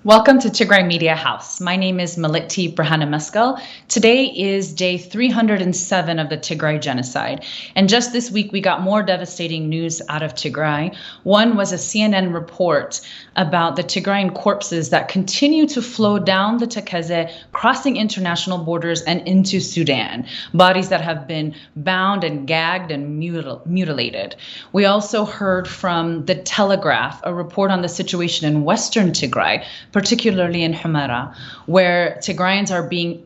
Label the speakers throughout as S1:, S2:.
S1: Welcome to Tigray Media House. My name is Malikti Brahana. Today is day 307 of the Tigray genocide. And just this week, we got more devastating news out of Tigray. One was a CNN report about the Tigrayan corpses that continue to flow down the Tekeze, crossing international borders and into Sudan. Bodies that have been bound and gagged and mutilated. We also heard from The Telegraph, a report on the situation in Western Tigray, particularly in Humera, where Tigrayans are being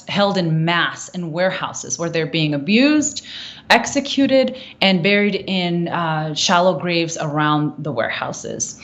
S1: held in mass in warehouses, where they're being abused, executed, and buried in shallow graves around the warehouses.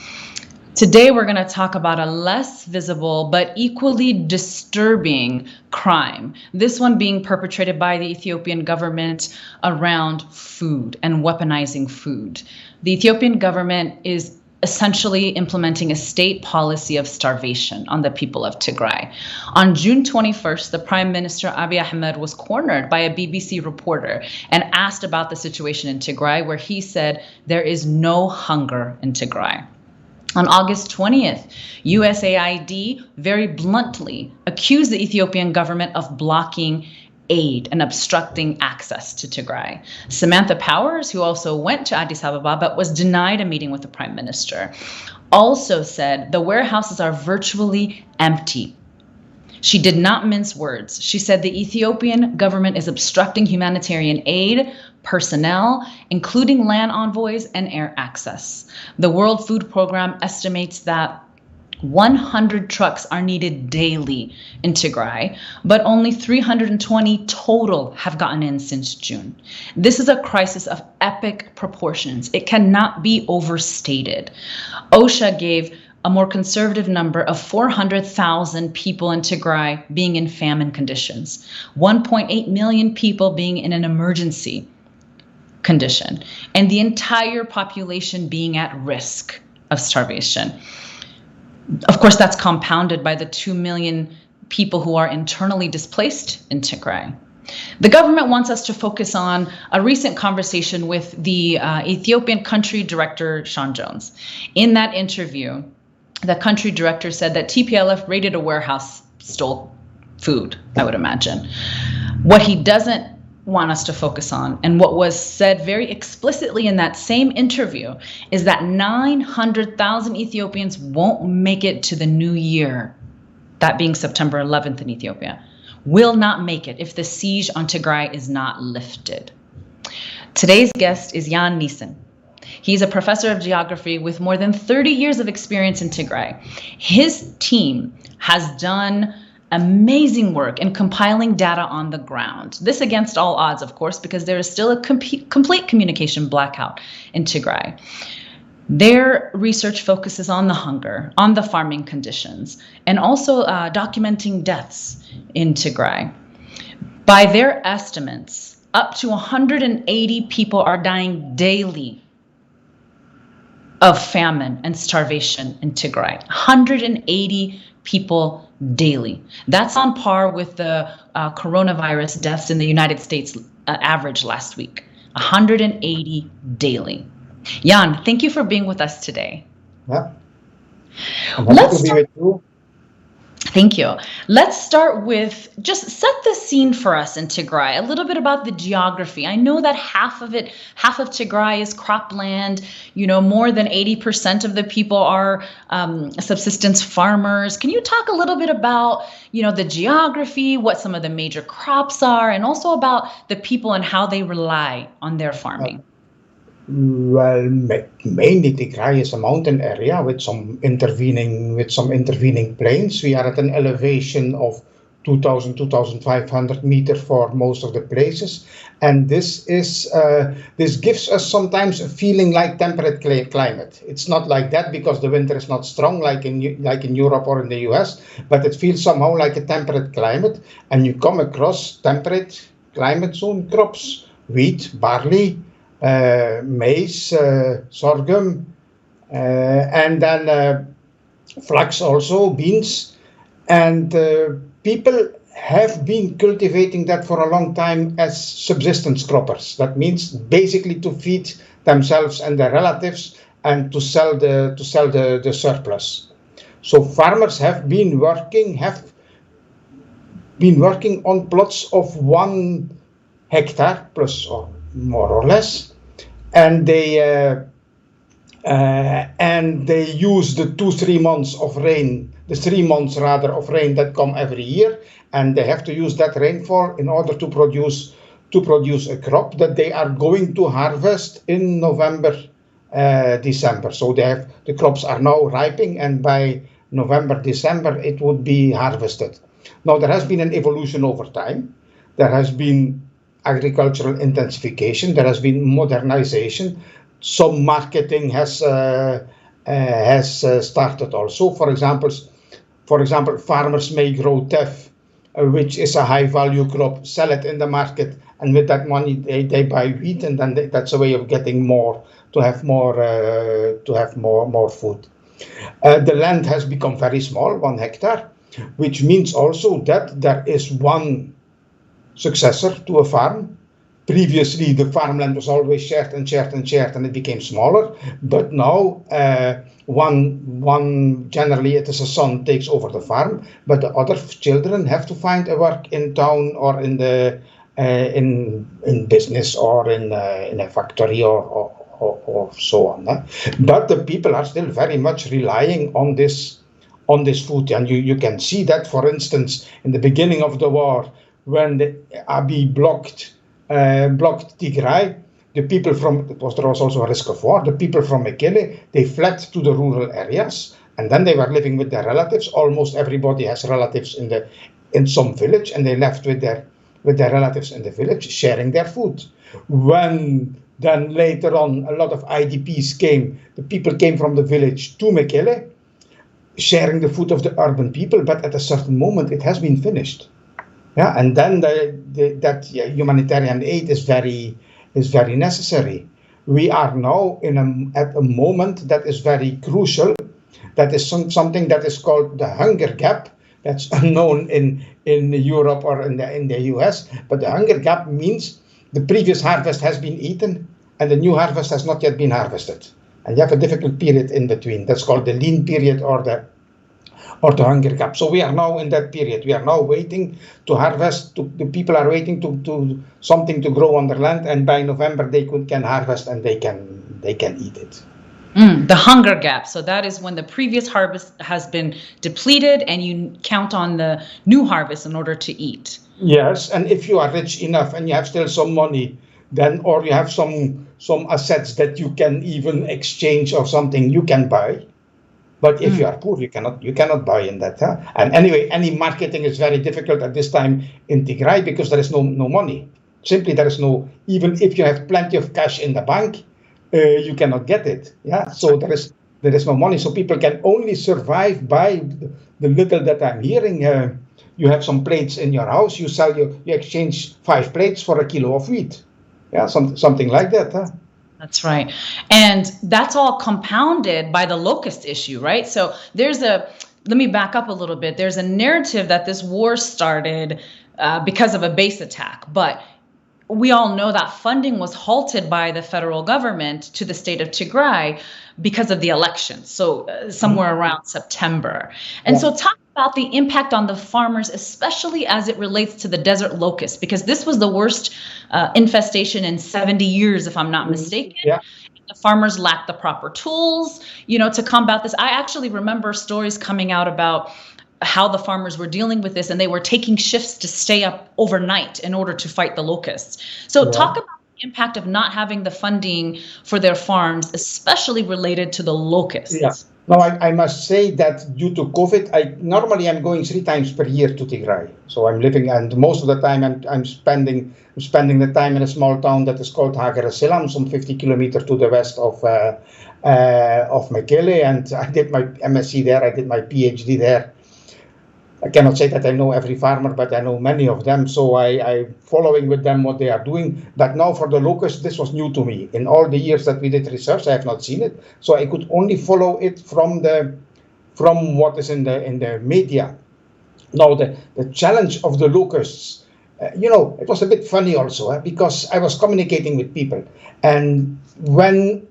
S1: Today, we're going to talk about a less visible but equally disturbing crime. This one being perpetrated by the Ethiopian government around food and weaponizing food. The Ethiopian government is essentially implementing a state policy of starvation on the people of Tigray. On June 21st, the Prime Minister Abiy Ahmed was cornered by a BBC reporter and asked about the situation in Tigray, where he said there is no hunger in Tigray. On August 20th, USAID very bluntly accused the Ethiopian government of blocking aid and obstructing access to Tigray. Samantha Powers, who also went to Addis Ababa but was denied a meeting with the prime minister, also said the warehouses are virtually empty. She did not mince words. She said the Ethiopian government is obstructing humanitarian aid, personnel, including land envoys and air access. The World Food Program estimates that 100 trucks are needed daily in Tigray, but only 320 total have gotten in since June. This is a crisis of epic proportions. It cannot be overstated. OSHA gave a more conservative number of 400,000 people in Tigray being in famine conditions, 1.8 million people being in an emergency condition, and the entire population being at risk of starvation. Of course, that's compounded by the 2 million people who are internally displaced in Tigray. The government wants us to focus on a recent conversation with the Ethiopian country director, Sean Jones. In that interview, the country director said that TPLF raided a warehouse, stole food, I would imagine. What he doesn't want us to focus on, and what was said very explicitly in that same interview, is that 900,000 Ethiopians won't make it to the new year, that being September 11th in Ethiopia, will not make it if the siege on Tigray is not lifted. Today's guest is Jan Nissen. He's a professor of geography with more than 30 years of experience in Tigray. His team has done amazing work in compiling data on the ground. This against all odds, of course, because there is still a complete communication blackout in Tigray. Their research focuses on the hunger, on the farming conditions, and also documenting deaths in Tigray. By their estimates, up to 180 people are dying daily of famine and starvation in Tigray. 180 people daily. That's on par with the coronavirus deaths in the United States average last week. 180 daily. Jan, thank you for being with us today.
S2: Yeah. Let's start.
S1: Thank you. Let's start with just set the scene for us in Tigray, a little bit about the geography. I know that half of Tigray is cropland. You know, more than 80% of the people are subsistence farmers. Can you talk a little bit about, the geography, what some of the major crops are, and also about the people and how they rely on their farming?
S2: Well, mainly Tigray is a mountain area with some intervening plains. We are at an elevation of 2,000, 2,500 meters for most of the places, and this gives us sometimes a feeling like temperate climate. It's not like that because the winter is not strong like in Europe or in the US, but it feels somehow like a temperate climate, and you come across temperate climate zone crops: wheat, barley, maize, sorghum, and then flax also, beans. And people have been cultivating that for a long time as subsistence croppers. That means basically to feed themselves and their relatives and to sell the surplus. So farmers have been working on plots of 1 hectare plus or more or less, and they use the 2-3 months of rain, the 3 months rather of rain that come every year, and they have to use that rainfall in order to produce a crop that they are going to harvest in November, December. So the crops are now ripening, and by November, December it would be harvested. Now there has been an evolution over time. There has been agricultural intensification. There has been modernization. Some marketing has started also. For example, farmers may grow teff, which is a high-value crop, sell it in the market, and with that money they buy wheat, and then that's a way of getting more, to have more food. The land has become very small, 1 hectare, which means also that there is one successor to a farm. Previously, the farmland was always shared, and it became smaller. But now, generally it is a son takes over the farm, but the other children have to find a work in town or in business or in a factory or so on. But the people are still very much relying on this food, and you can see that, for instance, in the beginning of the war, when the Abiy blocked Tigray, the people there was also a risk of war. The people from Mekelle, they fled to the rural areas, and then they were living with their relatives. Almost everybody has relatives in some village, and they left with their relatives in the village, sharing their food. When then later on a lot of IDPs came, the people came from the village to Mekelle, sharing the food of the urban people, but at a certain moment it has been finished. Yeah, and then that humanitarian aid is very necessary. We are now at a moment that is very crucial. That is something that is called the hunger gap. That's unknown in Europe or in the US. But the hunger gap means the previous harvest has been eaten and the new harvest has not yet been harvested, and you have a difficult period in between. That's called the lean period or the hunger gap. So we are now in that period. We are now waiting to harvest. The people are waiting to something to grow on their land, and by November they can harvest and they can eat it.
S1: The hunger gap. So that is when the previous harvest has been depleted, and you count on the new harvest in order to eat.
S2: Yes, and if you are rich enough and you have still some money, then or you have some assets that you can even exchange or something, you can buy. But if you are poor, you cannot buy in that. Huh? And anyway, any marketing is very difficult at this time in Tigray because there is no money. Simply, there is no, even if you have plenty of cash in the bank, you cannot get it. Yeah, so there is no money. So people can only survive by the little that I'm hearing. You have some plates in your house. You exchange 5 plates for a kilo of wheat. Yeah, something like that. Huh?
S1: That's right. And that's all compounded by the locust issue, right? So let me back up a little bit. There's a narrative that this war started because of a base attack, but we all know that funding was halted by the federal government to the state of Tigray because of the election. So somewhere around September. And so talk about the impact on the farmers, especially as it relates to the desert locust, because this was the worst infestation in 70 years, if I'm not mistaken. Yeah. The farmers lacked the proper tools, to combat this. I actually remember stories coming out about how the farmers were dealing with this, and they were taking shifts to stay up overnight in order to fight the locusts. So talk about the impact of not having the funding for their farms, especially related to the locusts.
S2: Yeah. Now, I must say that due to COVID, normally I'm going 3 times per year to Tigray. So I'm living, and most of the time I'm spending the time in a small town that is called Hager Selam, some 50 kilometers to the west of Mekelle. And I did my MSc there. I did my PhD there. I cannot say that I know every farmer, but I know many of them. So I'm following with them what they are doing. But now for the locust, this was new to me. In all the years that we did research, I have not seen it. So I could only follow it from what is in the media. Now the challenge of the locusts, it was a bit funny also, because I was communicating with people. And when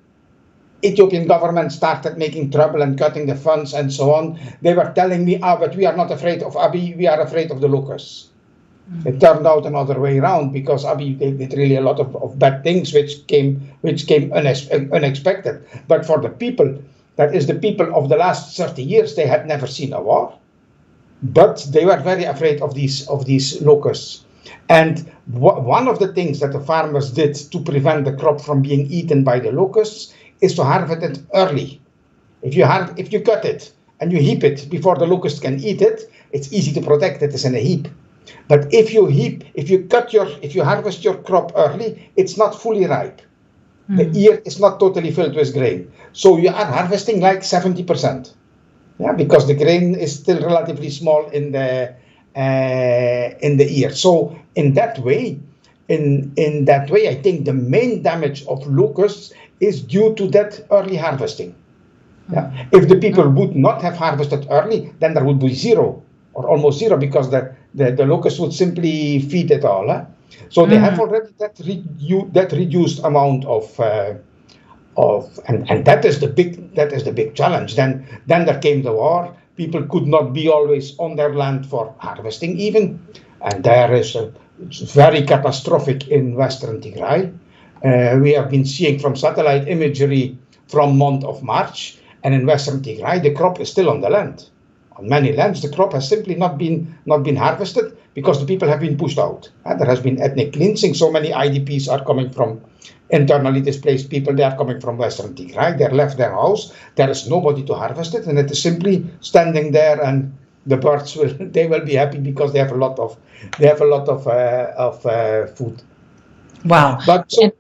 S2: Ethiopian government started making trouble and cutting the funds and so on, they were telling me, but we are not afraid of Abiy, we are afraid of the locusts. It turned out another way around because Abiy did really a lot of bad things which came unexpected. But for the people, that is the people of the last 30 years, they had never seen a war. But they were very afraid of these locusts. And one of the things that the farmers did to prevent the crop from being eaten by the locusts is to harvest it early. If you cut it and you heap it before the locust can eat it, it's easy to protect it as in a heap. But if you harvest your crop early, it's not fully ripe. The ear is not totally filled with grain. So you are harvesting like 70%. Yeah, because the grain is still relatively small in the ear. So in that way, I think the main damage of locusts is due to that early harvesting. Yeah. If the people would not have harvested early, then there would be zero or almost zero because the locusts would simply feed it all. So they have already that reduced amount and that is the big challenge. Then there came the war. People could not be always on their land for harvesting even, and it's very catastrophic in Western Tigray. We have been seeing from satellite imagery from month of March, and in Western Tigray the crop is still on the land. On many lands, the crop has simply not been harvested because the people have been pushed out. There has been ethnic cleansing. So many IDPs are coming from internally displaced people. They are coming from Western Tigray. They left their house. There is nobody to harvest it, and it is simply standing there. And the birds will be happy because they have a lot of food.
S1: Wow!
S2: So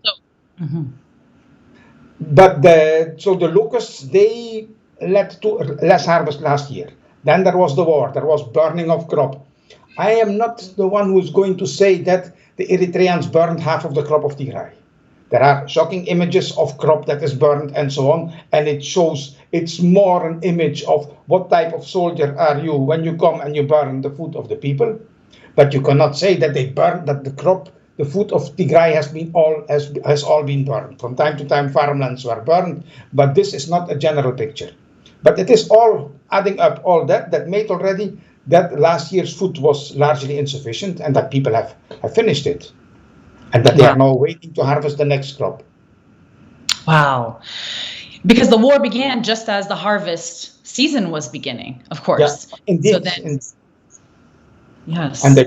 S2: the locusts, they led to less harvest last year. Then there was the war. There was burning of crop. I am not the one who is going to say that the Eritreans burned half of the crop of Tigray. There are shocking images of crop that is burned and so on, and it's more an image of what type of soldier are you when you come and you burn the food of the people. But you cannot say that the food of Tigray has all been burned. From time to time, farmlands were burned, but this is not a general picture. But it is all adding up, all that made already that last year's food was largely insufficient and that people have finished it. And that they are now waiting to harvest the next crop.
S1: Wow. Because the war began just as the harvest season was beginning, of course.
S2: Yeah, indeed.
S1: Yes.
S2: And they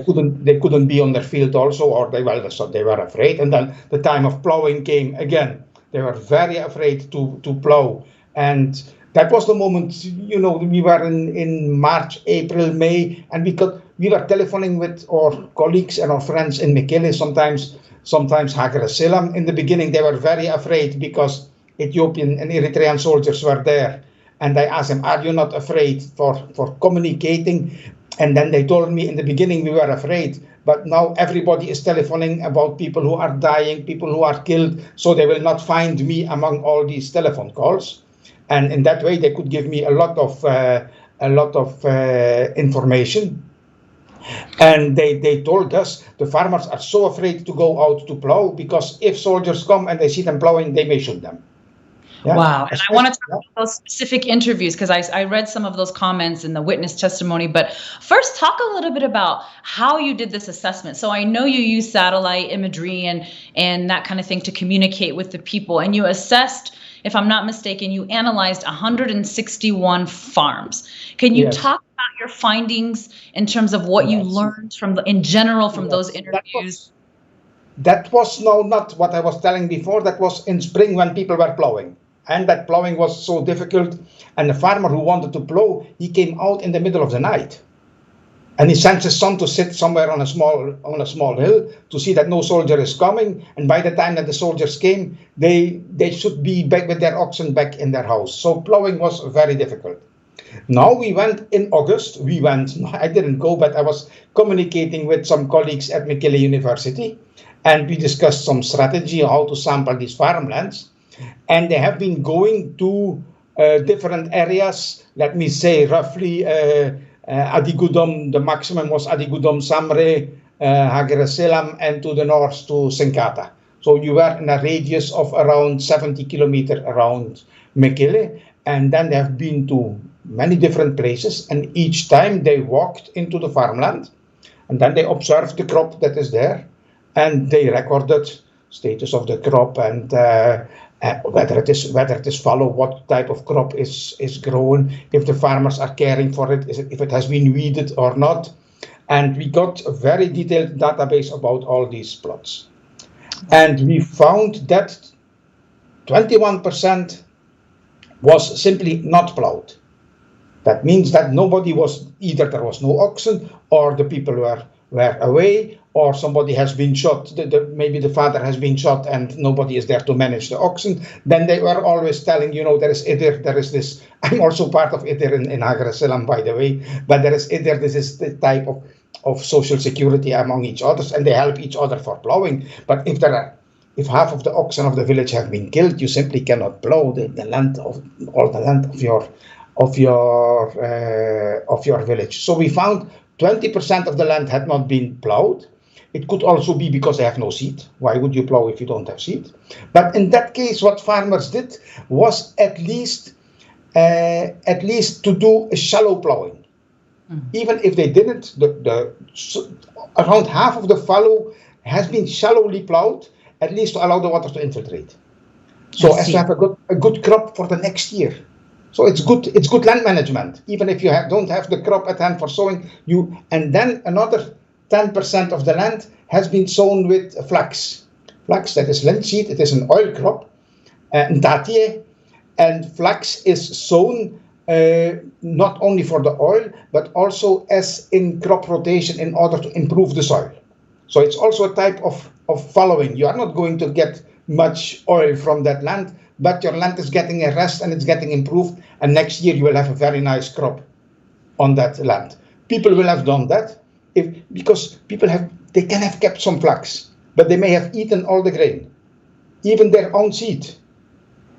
S2: couldn't be on their field also, or they were afraid. And then the time of plowing came again. They were very afraid to plow. And that was the moment, we were in March, April, May, and we were telephoning with our colleagues and our friends in Mekelle, sometimes Hager Selam. In the beginning, they were very afraid because Ethiopian and Eritrean soldiers were there. And I asked them, are you not afraid for communicating? And then they told me in the beginning we were afraid, but now everybody is telephoning about people who are dying, people who are killed, so they will not find me among all these telephone calls. And in that way, they could give me a lot of information. And they told us the farmers are so afraid to go out to plow because if soldiers come and they see them plowing, they may shoot them.
S1: Yeah. Wow. And I want to talk about those specific interviews because I read some of those comments in the witness testimony. But first, talk a little bit about how you did this assessment. So I know you use satellite imagery and that kind of thing to communicate with the people. And you assessed, if I'm not mistaken, you analyzed 161 farms. Can you talk about your findings in terms of what you learned from those interviews?
S2: That was not what I was telling before. That was in spring when people were plowing. And that plowing was so difficult. And the farmer who wanted to plow, he came out in the middle of the night. And he sent his son to sit somewhere on a small hill to see that no soldier is coming. And by the time that the soldiers came, they should be back with their oxen back in their house. So plowing was very difficult. Now we went in August. I didn't go, but I was communicating with some colleagues at Mekelle University. And we discussed some strategy on how to sample these farmlands. And they have been going to different areas, let me say roughly Adigudom, the maximum was Adigudom, Samre, Hager Selam, and to the north to Senkata. So you were in a radius of around 70 kilometers around Mekelle, and then they have been to many different places, and each time they walked into the farmland, and then they observed the crop that is there, and they recorded status of the crop and whether it is fallow, what type of crop is grown, if the farmers are caring for it, if it has been weeded or not. And we got a very detailed database about all these plots. And we found that 21% was simply not plowed. That means that nobody was, either there was no oxen, or the people were away, or somebody has been shot, maybe the father has been shot and nobody is there to manage the oxen. Then they were always telling, there is Idir, there is this, I'm also part of Idir in Hagar Selam, by the way, but there is Idir, this is the type of social security among each other, and they help each other for plowing. But if half of the oxen of the village have been killed, you simply cannot plow the land of your village. So we found 20% of the land had not been plowed. It could also be because they have no seed. Why would you plow if you don't have seed? But in that case, what farmers did was at least to do a shallow plowing. Even if they didn't, around half of the fallow has been shallowly plowed, at least to allow the water to infiltrate. So as to have a good crop for the next year. So it's good land management. Even if you don't have the crop at hand for sowing, and then another 10% of the land has been sown with flax. Flax, that is linseed, it is an oil crop, ndatie, and flax is sown not only for the oil, but also as in crop rotation in order to improve the soil. So it's also a type of following. You are not going to get much oil from that land, but your land is getting a rest and it's getting improved, and next year you will have a very nice crop on that land. People will have done that because they can have kept some flax, but they may have eaten all the grain, even their own seed.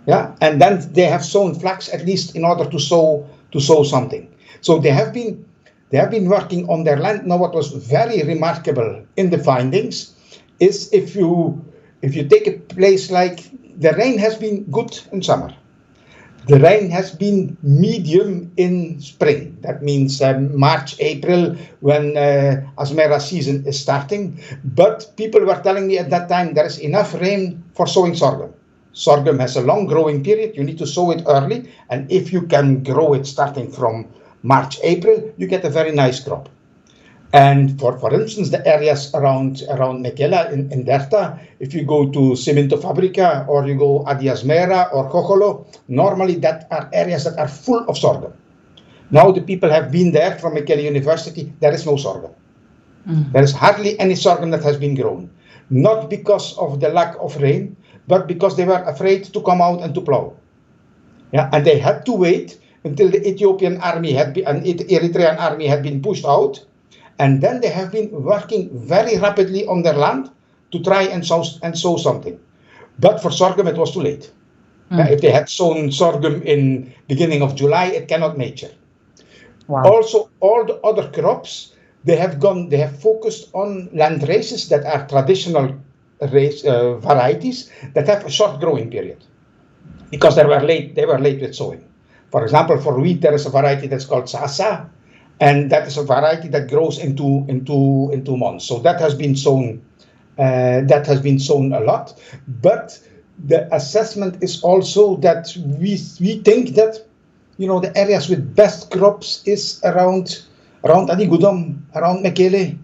S2: Yeah, and then they have sown flax at least in order to sow something. So they have been working on their land. Now, what was very remarkable in the findings is if you take a place like, the rain has been good in summer. The rain has been medium in spring. That means March, April, when Asmera season is starting. But people were telling me at that time there is enough rain for sowing sorghum. Sorghum has a long growing period. You need to sow it early. And if you can grow it starting from March, April, you get a very nice crop. And for instance, the areas around Mekelle in Derta, if you go to Cimento Fabrica or you go Adi Asmera or Kocholo, normally that are areas that are full of sorghum. Now the people have been there from Mekelle University, there is no sorghum. There is hardly any sorghum that has been grown. Not because of the lack of rain, but because they were afraid to come out and to plow. Yeah, and they had to wait until the Ethiopian army and Eritrean army had been pushed out. And then they have been working very rapidly on their land to try and sow something. But for sorghum, it was too late. If they had sown sorghum in beginning of July, it cannot mature. Wow. Also, all the other crops, they have focused on land races that are traditional race varieties that have a short growing period, because they were late with sowing. For example, for wheat, there is a variety that's called Sasa, and that is a variety that grows in two months. So that has been sown. A lot. But the assessment is also that we think that the areas with best crops is around Adigudom, around Mekelle,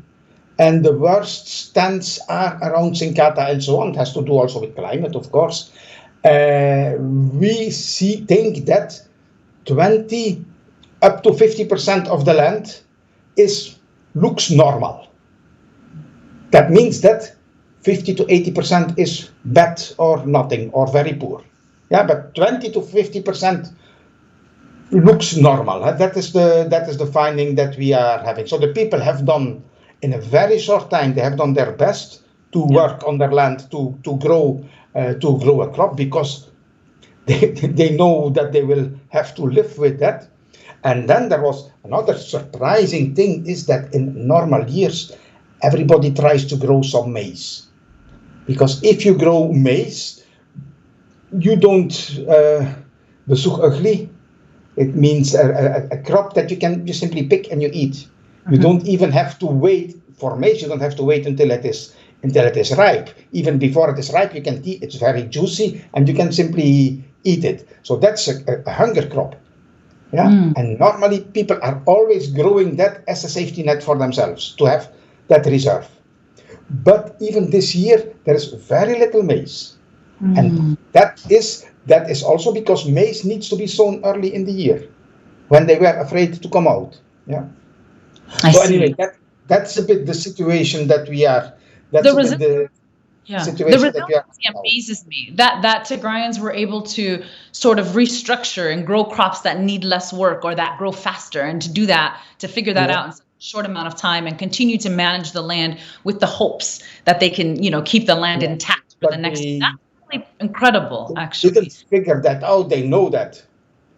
S2: and the worst stands are around Sinkata and so on. It has to do also with climate, of course. We think that 20 up to 50% of the land looks normal. That means that 50 to 80% is bad or nothing or very poor. Yeah, but 20 to 50% looks normal. That is the finding that we are having. So the people have done, in a very short time, they have done their best to work on their land to grow a crop, because they know that they will have to live with that. And then there was another surprising thing, is that in normal years, everybody tries to grow some maize. Because if you grow maize, you don't bezoek ugly. It means a crop that you simply pick and you eat. You don't even have to wait for maize. You don't have to wait until it is ripe. Even before it is ripe, you can eat. It's very juicy, and you can simply eat it. So that's a hunger crop. Yeah, and normally people are always growing that as a safety net for themselves to have that reserve. But even this year, there is very little maize, and that is also because maize needs to be sown early in the year, when they were afraid to come out. Yeah. So anyway, that's a bit the situation that we are. That's a bit the situation that we are.
S1: The resiliency amazes me that Tigrayans were able to sort of restructure and grow crops that need less work or that grow faster, and to do that, to figure that out in such a short amount of time, and continue to manage the land with the hopes that they can, keep the land intact for the next. That's really incredible, actually.
S2: They didn't figure that out. They know that.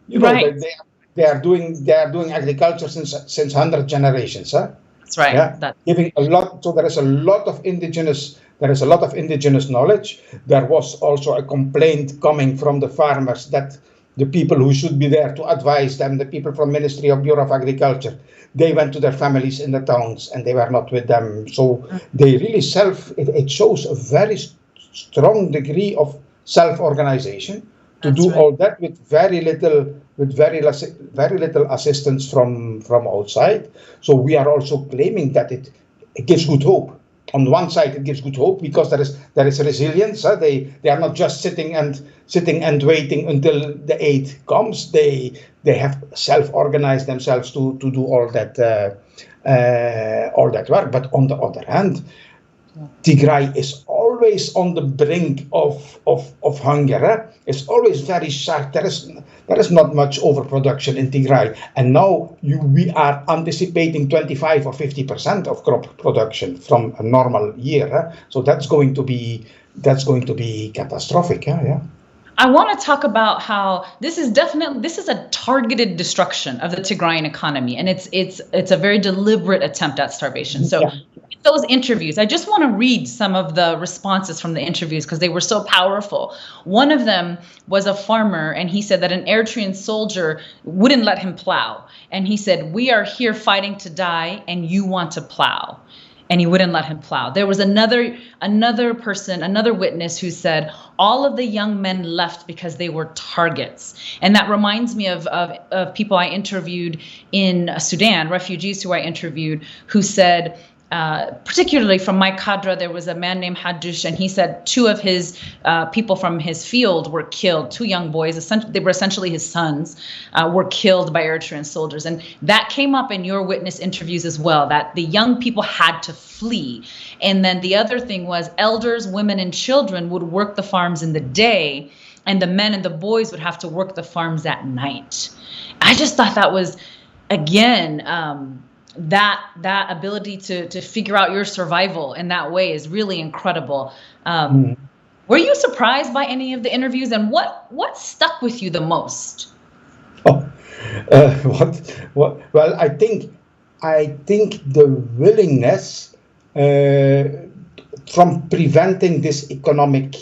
S2: They are doing agriculture since 100 generations. Huh?
S1: That's right.
S2: Yeah? Giving a lot. So there is a lot of indigenous. There is a lot of indigenous knowledge. There was also a complaint coming from the farmers that the people who should be there to advise them, the people from Ministry of Bureau of Agriculture, they went to their families in the towns and they were not with them. So they really it shows a very strong degree of self-organization to do all that with very little assistance from outside. So we are also claiming that it gives good hope. On one side, it gives good hope because there is resilience. They are not just sitting and waiting until the aid comes. They have self-organized themselves to do all that work. But on the other hand, Tigray is always on the brink of hunger. It's always very sharp. There is not much overproduction in Tigray, and now we are anticipating 25 or 50% of crop production from a normal year. So that's going to be catastrophic. Yeah.
S1: I want to talk about how this is a targeted destruction of the Tigrayan economy, and it's a very deliberate attempt at starvation. So those interviews, I just want to read some of the responses from the interviews because they were so powerful. One of them was a farmer, and he said that an Eritrean soldier wouldn't let him plow, and he said, "We are here fighting to die, and you want to plow." And he wouldn't let him plow. There was another witness who said all of the young men left because they were targets. And that reminds me of people I interviewed in Sudan, refugees who I interviewed, who said, particularly from my cadre, there was a man named Hadush, and he said two of his people from his field were killed. Two young boys, they were essentially his sons, were killed by Eritrean soldiers. And that came up in your witness interviews as well, that the young people had to flee. And then the other thing was elders, women, and children would work the farms in the day, and the men and the boys would have to work the farms at night. I just thought that was, again, that ability to figure out your survival in that way is really incredible. Were you surprised by any of the interviews, and what stuck with you the most?
S2: Well, I think the willingness from preventing this economic,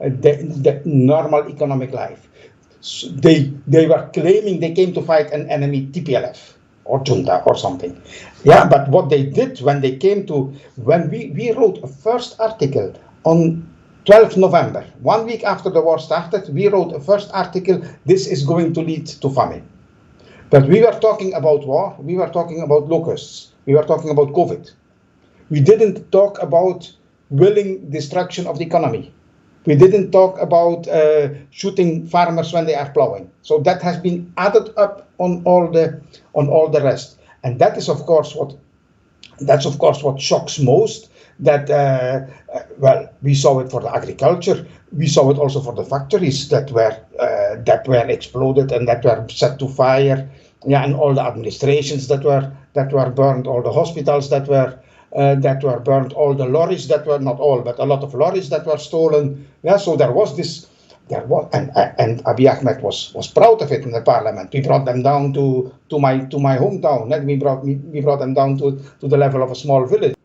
S2: the normal economic life. They were claiming they came to fight an enemy, TPLF. Or junta or something. Yeah, but what they did when we wrote a first article on 12th November, 1 week after the war started, we wrote a first article, this is going to lead to famine. But we were talking about war, we were talking about locusts, we were talking about COVID. We didn't talk about willing destruction of the economy. We didn't talk about shooting farmers when they are plowing. So that has been added up on all the rest, and that is of course what shocks most. That we saw it for the agriculture, we saw it also for the factories that were exploded and that were set to fire. Yeah, and all the administrations that were burned, all the hospitals that were burned, all the lorries that were, not all, but a lot of lorries that were stolen. Yeah, so there was this there was, and Abiy Ahmed was proud of it in the parliament. We brought them down to my hometown, and we brought them down to the level of a small village.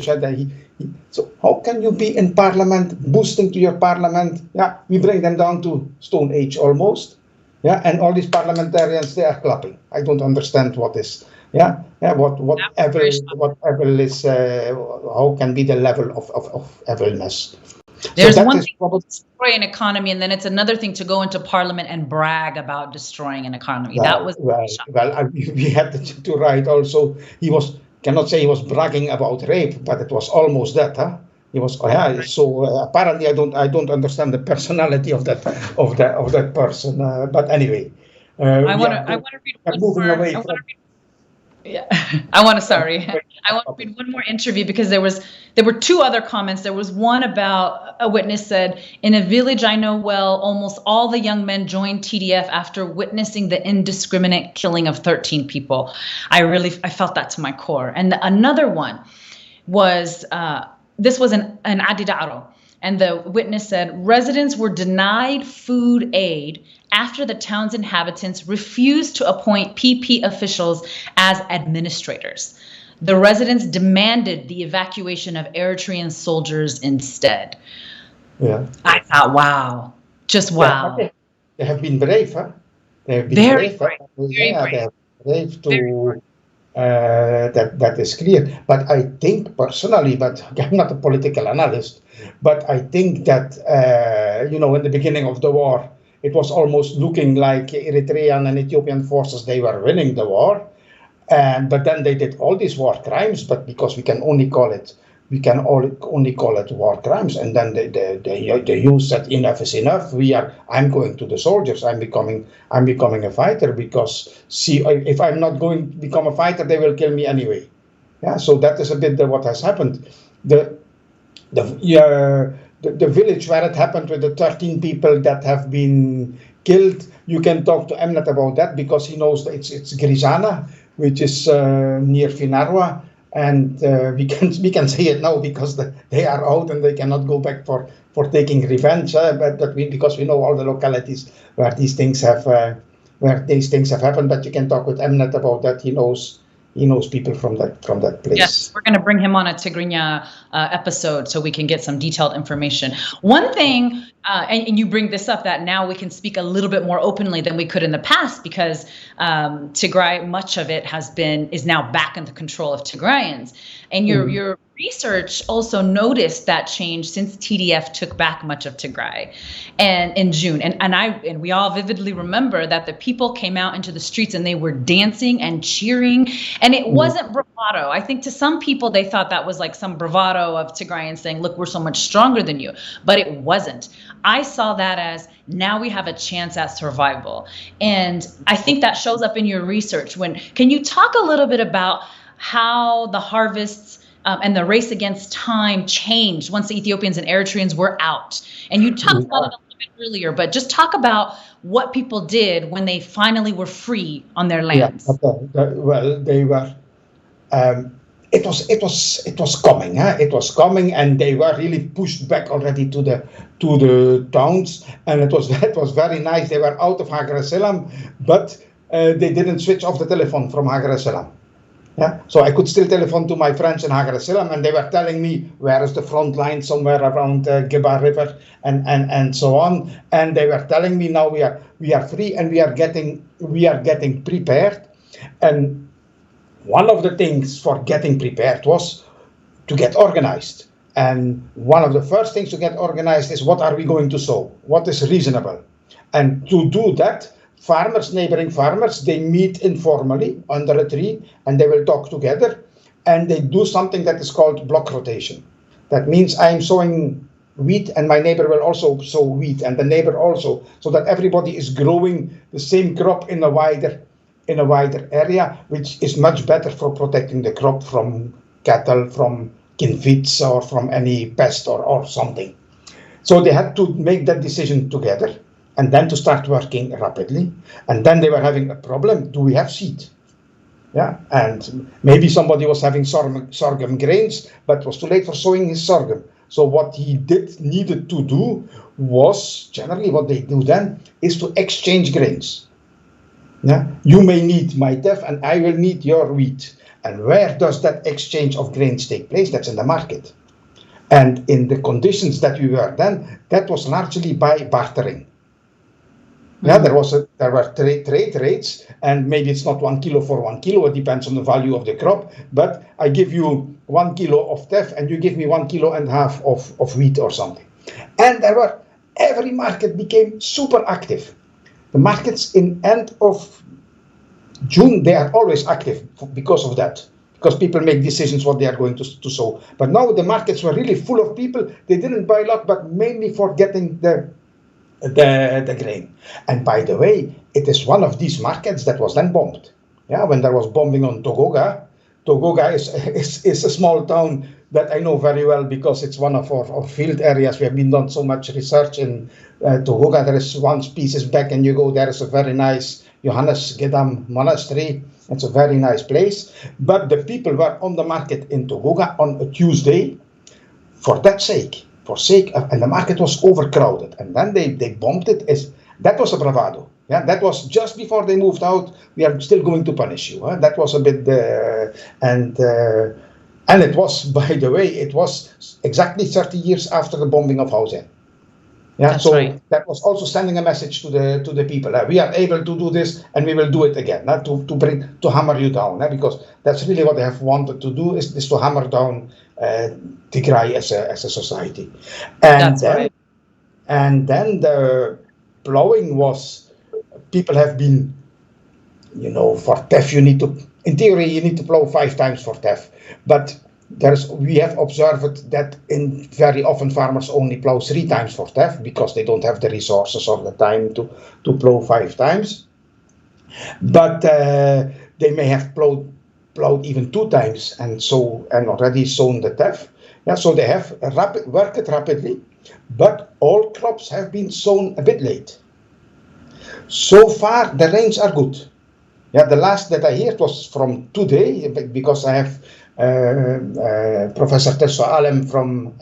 S2: So how can you be in parliament, boosting to your parliament? Yeah, we bring them down to Stone Age almost. Yeah, and all these parliamentarians, they are clapping. I don't understand what is. Whatever is, how can be the level of evilness?
S1: There's one thing to destroy an economy, and then it's another thing to go into parliament and brag about destroying an economy.
S2: We had to write also. Cannot say he was bragging about rape, but it was almost that. Huh? He was. So apparently, I don't understand the personality of that person. But anyway,
S1: I want to read one more. Yeah, I want to read one more interview, because there were two other comments. There was one about a witness said, "In a village I know well, almost all the young men joined TDF after witnessing the indiscriminate killing of 13 people." I felt that to my core. And another one was this was an Adidaro. And the witness said, residents were denied food aid after the town's inhabitants refused to appoint PP officials as administrators. The residents demanded the evacuation of Eritrean soldiers instead.
S2: Yeah.
S1: I thought, wow, just wow.
S2: Yeah, they have been brave, huh? They have been
S1: very
S2: brave.
S1: Brave.
S2: They have brave to. That is clear. But I think personally, but I'm not a political analyst, but I think that, in the beginning of the war, it was almost looking like Eritrean and Ethiopian forces, they were winning the war. But then they did all these war crimes, but because we can only call it war crimes. And then the youth said, enough is enough. I'm going to the soldiers. I'm becoming a fighter, because if I'm not going to become a fighter, they will kill me anyway. Yeah. So that is a bit what has happened. The village where it happened with the 13 people that have been killed, you can talk to Emnet about that, because he knows that it's Grizana, which is near Finarwa. And we can say it now because they are out and they cannot go back for taking revenge. Because we know all the localities where these things have happened. But you can talk with Emnet about that. He knows people from that place.
S1: Yes, we're going to bring him on a Tigrayans episode so we can get some detailed information. One thing, and you bring this up, that now we can speak a little bit more openly than we could in the past, because Tigray, much of it is now back in the control of Tigrayans. And your research also noticed that change since TDF took back much of Tigray, and in June. And we all vividly remember that the people came out into the streets and they were dancing and cheering, and it wasn't bravado. I think to some people they thought that was like some bravado of Tigrayans saying, "Look, we're so much stronger than you," but it wasn't. I saw that as, now we have a chance at survival, and I think that shows up in your research. Can you talk a little bit about how the harvests and the race against time changed once the Ethiopians and Eritreans were out? And you talked about it a little bit earlier, but just talk about what people did when they finally were free on their lands.
S2: Yeah, they were. It was coming. It was coming, and they were really pushed back already to the towns, and it was very nice. They were out of Hagar Selam, but they didn't switch off the telephone from Hagar Selam. Yeah, so I could still telephone to my friends in Hagar Selam, and they were telling me where is the front line, somewhere around Giba River and so on. And they were telling me, now we are free, and we are getting prepared. And one of the things for getting prepared was to get organized. And one of the first things to get organized is, what are we going to sow? What is reasonable? And to do that, neighboring farmers, they meet informally under a tree, and they will talk together, and they do something that is called block rotation. That means I'm sowing wheat, and my neighbor will also sow wheat, and the neighbor also, so that everybody is growing the same crop in a wider area, which is much better for protecting the crop from cattle, from kinfits, or from any pest or something. So they had to make that decision together, and then to start working rapidly. And then they were having a problem. Do we have seed? Yeah, and maybe somebody was having sorghum grains, but it was too late for sowing his sorghum. So what he needed to do was, generally what they do then, is to exchange grains. Yeah? You may need my teff and I will need your wheat. And where does that exchange of grains take place? That's in the market. And in the conditions that we were then, that was largely by bartering. Yeah, there were trade rates, and maybe it's not 1 kilo for 1 kilo. It depends on the value of the crop. But I give you 1 kilo of teff, and you give me 1.5 kilos of wheat or something. And every market became super active. The markets in end of June, they are always active because of that. Because people make decisions what they are going to sow. But now the markets were really full of people. They didn't buy a lot, but mainly for getting the grain. And by the way, it is one of these markets that was then bombed. Yeah, when there was bombing on Togoga. Togoga is a small town that I know very well because it's one of our field areas. We have been done so much research in Togoga. There is one species back and you go, there is a very nice Johannes Gedam monastery. It's a very nice place. But the people were on the market in Togoga on a Tuesday for that sake. And the market was overcrowded, and then they bombed it. That was a bravado. Yeah, that was just before they moved out. We are still going to punish you. Huh? That was a bit, and it was, by the way, it was exactly 30 years after the bombing of Hausen. Yeah,
S1: that's
S2: so
S1: right.
S2: That was also sending a message to the people. We are able to do this, and we will do it again. To hammer you down, because that's really what they have wanted to do is to hammer down Tigray as a society. And then the plowing was, people have been, for teff in theory you need to plow 5 times for teff, but we have observed that very often farmers only plow 3 times for teff because they don't have the resources or the time to plow 5 times. But they may have plowed even 2 times and already sown the teff. Yeah, so they have worked rapidly, but all crops have been sown a bit late. So far, the rains are good. Yeah, the last that I heard was from today, because I have Professor Tesso Alem from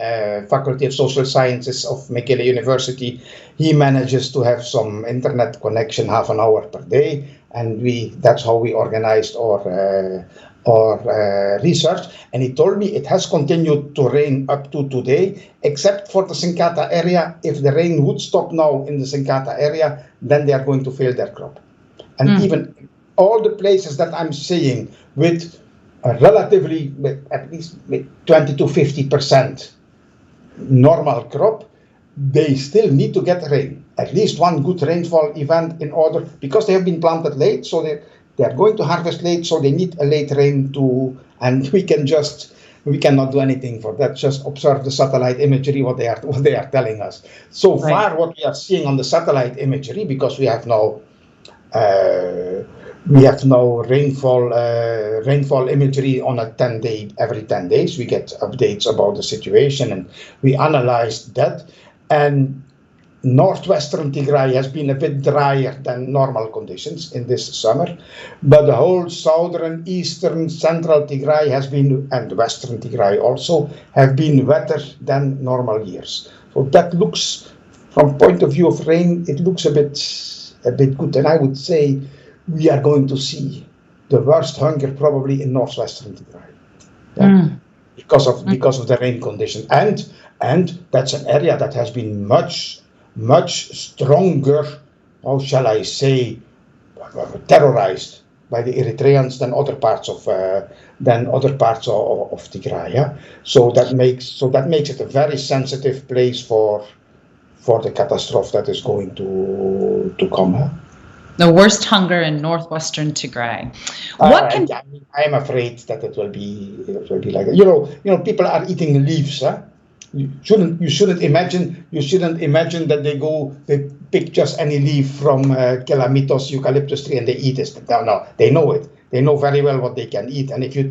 S2: Faculty of Social Sciences of Mekelle University. He manages to have some internet connection half an hour per day, and that's how we organized our research. And he told me it has continued to rain up to today, except for the Sinkata area. If the rain would stop now in the Sinkata area, then they are going to fail their crop. And even all the places that I'm saying with relatively, at least 20 to 50% normal crop, they still need to get rain. At least one good rainfall event in order, because they have been planted late, so they are going to harvest late, so they need a late rain and we cannot do anything for that. Just observe the satellite imagery, what they are telling us. So far, what we are seeing on the satellite imagery, because we have now rainfall imagery on every 10 days. We get updates about the situation, and we analyzed that. And northwestern Tigray has been a bit drier than normal conditions in this summer, but the whole southern, eastern, central Tigray and western Tigray also have been wetter than normal years. So that looks, from point of view of rain, it looks a bit good. And I would say we are going to see the worst hunger probably in northwestern Tigray, because of the rain condition, and that's an area that has been much stronger, how shall I say, terrorized by the Eritreans than other parts of Tigray. Yeah? So that makes it a very sensitive place for the catastrophe that is going to come. Huh?
S1: The worst hunger in northwestern Tigray.
S2: I am afraid that it will be like that. People are eating leaves. Huh? You shouldn't imagine that they pick just any leaf from Calamitos eucalyptus tree and they eat it. No, they know it. They know very well what they can eat. And if you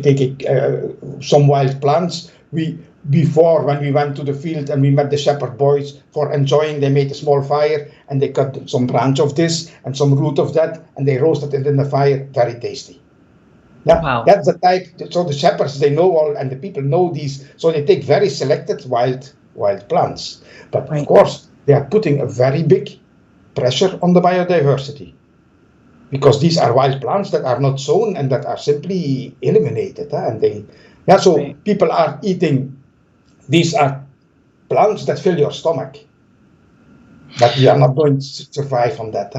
S2: take some wild plants, before, when we went to the field and we met the shepherd boys for enjoying, they made a small fire and they cut some branch of this and some root of that and they roasted it in the fire. Very tasty. Yeah,
S1: Wow.
S2: that's the type. So the shepherds, they know all, and the people know these. So they take very selected wild plants. But of
S1: Right.
S2: course, they are putting a very big pressure on the biodiversity, because these are wild plants that are not sown and that are simply eliminated. And they, yeah. So
S1: Right.
S2: people are eating. These are plants that fill your stomach, but we are not going to survive on that.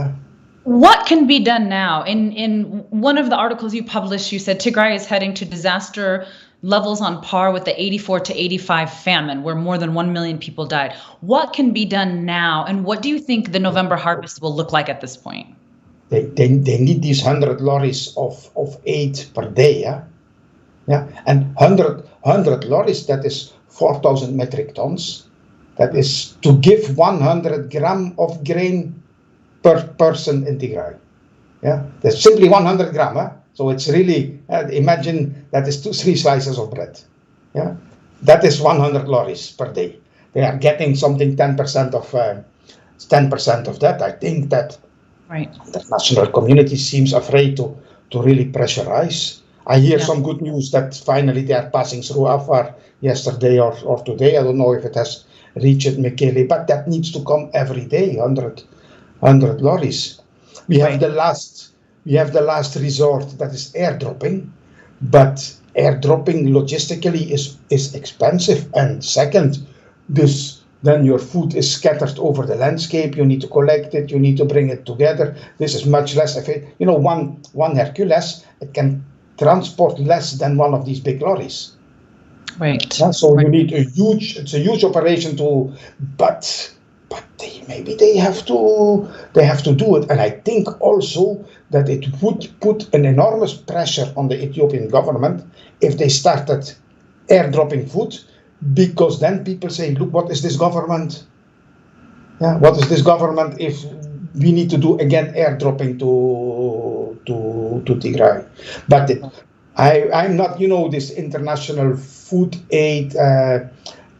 S1: What can be done now? In one of the articles you published, you said Tigray is heading to disaster levels on par with the 84 to 85 famine, where more than 1 million people died. What can be done now? And what do you think the November harvest will look like at this point?
S2: They need these 100 lorries of aid per day. Yeah, and 100 lorries, that is 4,000 metric tons. That is to give 100 gram of grain per person in Tigray. Yeah, that's simply 100 gram. So it's really, imagine that is 3 slices of bread. Yeah, that is 100 lorries per day. They are getting something 10% of 10% of that. I think that
S1: Right.
S2: the international community seems afraid to really pressurize. I hear
S1: Yeah.
S2: some good news that finally they are passing through Afar yesterday or today. I don't know if it has reached Mekele, but that needs to come every day, 100 lorries. We have
S1: Right.
S2: the last resort, that is airdropping, but airdropping logistically is expensive. And second, then your food is scattered over the landscape. You need to collect it. You need to bring it together. This is much less efficient. One Hercules, it can transport less than one of these big lorries.
S1: Right.
S2: Yeah, so
S1: Right.
S2: you need it's a huge operation but maybe they have to do it. And I think also that it would put an enormous pressure on the Ethiopian government if they started airdropping food, because then people say, look, what is this government? Yeah, what is this government if we need to do again airdropping to Tigray? But I'm not, this international food aid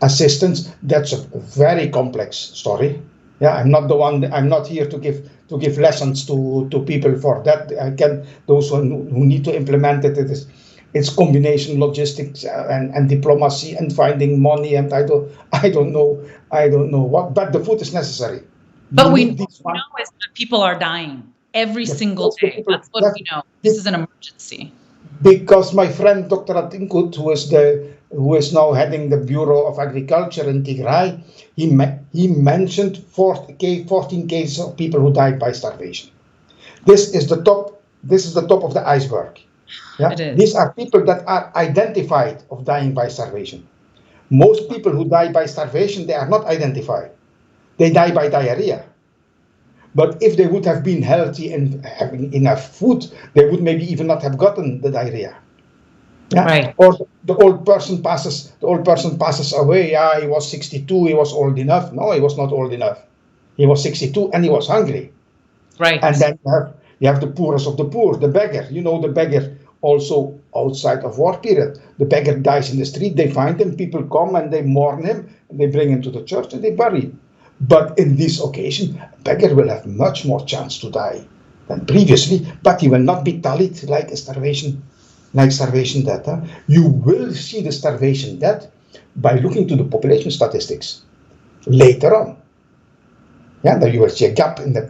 S2: assistance. That's a very complex story. Yeah, I'm not the one. I'm not here to give lessons to people for that. I can those who need to implement it. It's combination logistics and diplomacy and finding money, and I don't know what, but the food is necessary.
S1: But
S2: You
S1: we
S2: need
S1: what
S2: this
S1: we
S2: one.
S1: know is that people are dying every single
S2: The
S1: day.
S2: people,
S1: That's what we know. This is an emergency.
S2: because my friend Dr. Atinkut, who is now heading the Bureau of Agriculture in Tigray, he mentioned 14 cases of people who died by starvation. This is the top. This is the top of the iceberg.
S1: It
S2: Yeah,
S1: is.
S2: these are people that are identified of dying by starvation. Most people who die by starvation, they are not identified. They die by diarrhea. But if they would have been healthy and having enough food, they would maybe even not have gotten the diarrhea. Yeah.
S1: Right.
S2: Or the old person passes away. Yeah, he was 62, he was old enough. No, he was not old enough. He was 62 and he was hungry. And
S1: Right.
S2: then you have the poorest of the poor, the beggar. The beggar also outside of war period. The beggar dies in the street, they find him, people come and they mourn him, and they bring him to the church and they bury him. But in this occasion, a beggar will have much more chance to die than previously, but he will not be tallied like starvation death. You will see the starvation death by looking to the population statistics later on. Yeah, then you will see a gap in the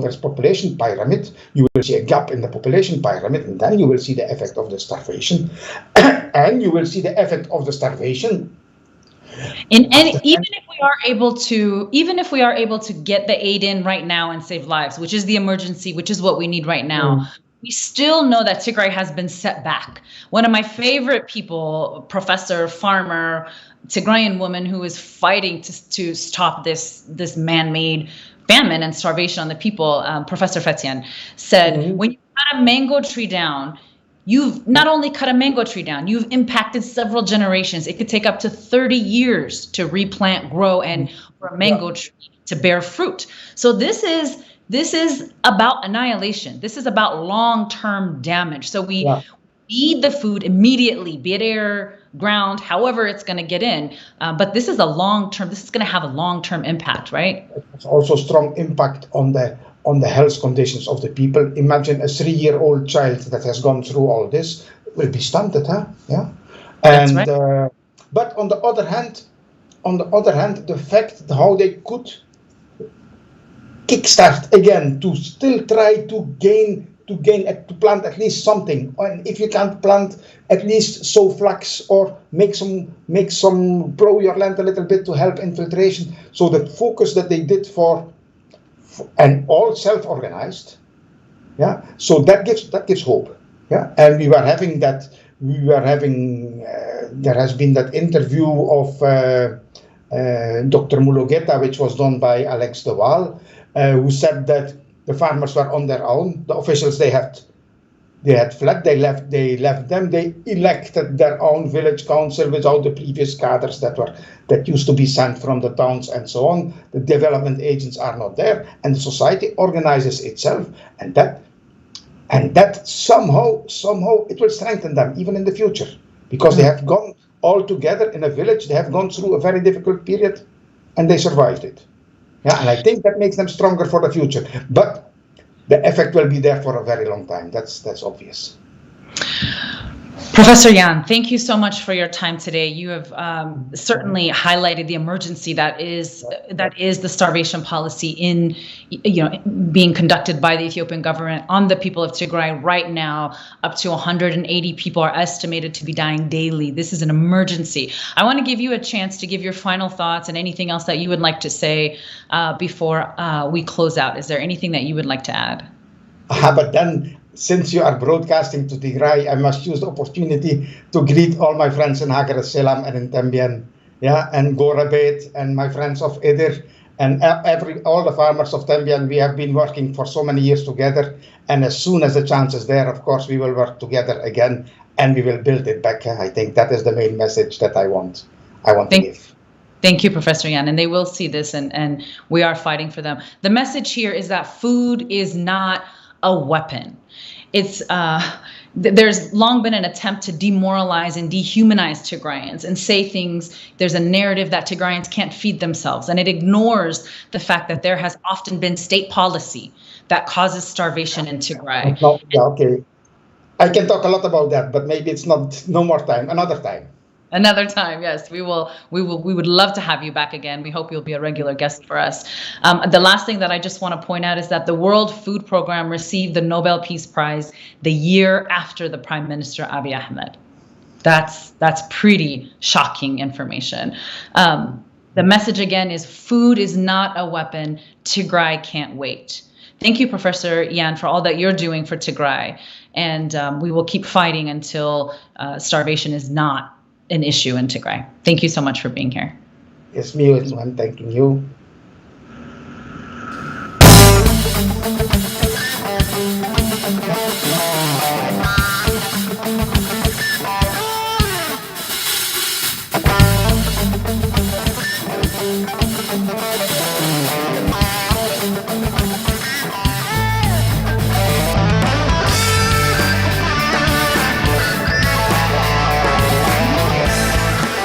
S2: there's population pyramid. You will see a gap in the population pyramid, and then you will see the effect of the starvation, and you will see the effect of the starvation.
S1: And even if we are able to get the aid in right now and save lives, which is the emergency, which is what we need right now, we still know that Tigray has been set back. One of my favorite people, professor, farmer, Tigrayan woman who is fighting to stop this man-made famine and starvation on the people, Professor Fetian, said, when you cut a mango tree down, you've not only cut a mango tree down, you've impacted several generations. It could take up to 30 years to replant, grow, and for a mango tree to bear fruit. So this is about annihilation. This is about long-term damage. So we need the food immediately, be it air, ground, however it's going to get in. But this is going to have a long-term impact, right?
S2: It's also strong impact on the on the health conditions of the people. Imagine a 3-year-old child that has gone through all this will be stunted, huh? Yeah.
S1: That's
S2: And
S1: right.
S2: but on the other hand, the fact how they could kickstart again to still try to plant at least something, and if you can't plant, at least sow flax or make some grow your land a little bit to help infiltration. So the focus that they did and all self-organized, yeah. So that gives hope, yeah. And there has been that interview of Dr. Mulugeta, which was done by Alex de Waal, who said that the farmers were on their own. The officials they had fled. They left them. They elected their own village council without the previous cadres that used to be sent from the towns and so on. The development agents are not there, and the society organizes itself, and that somehow it will strengthen them even in the future, because they have gone all together in a village. They have gone through a very difficult period, and they survived it. Yeah, and I think that makes them stronger for the future. But the effect will be there for a very long time. That's obvious.
S1: Professor Jan, thank you so much for your time today. You have certainly highlighted the emergency that is the starvation policy being conducted by the Ethiopian government on the people of Tigray right now. Up to 180 people are estimated to be dying daily. This is an emergency. I want to give you a chance to give your final thoughts and anything else that you would like to say before we close out. Is there anything that you would like to add?
S2: But then, since you are broadcasting to Tigray, I must use the opportunity to greet all my friends in Hagar Selam and in Tembian, yeah, and Gorabet, and my friends of Edir, and all the farmers of Tembian. We have been working for so many years together, and as soon as the chance is there, of course, we will work together again, and we will build it back. I think that is the main message that I want to give.
S1: Thank you, Professor Jan. And they will see this, and we are fighting for them. The message here is that food is not a weapon. It's there's long been an attempt to demoralize and dehumanize Tigrayans and say things. There's a narrative that Tigrayans can't feed themselves, and it ignores the fact that there has often been state policy that causes starvation in Tigray.
S2: Yeah, okay. I can talk a lot about that, but maybe it's no more time. Another time.
S1: Another time, yes, we would love to have you back again. We hope you'll be a regular guest for us. The last thing that I just want to point out is that the World Food Program received the Nobel Peace Prize the year after the Prime Minister Abiy Ahmed. That's pretty shocking information. The message again is food is not a weapon. Tigray can't wait. Thank you, Professor Jan, for all that you're doing for Tigray, and we will keep fighting until starvation is not an issue in Tigray. Thank you so much for being here.
S2: Yes, me, I'm thanking you.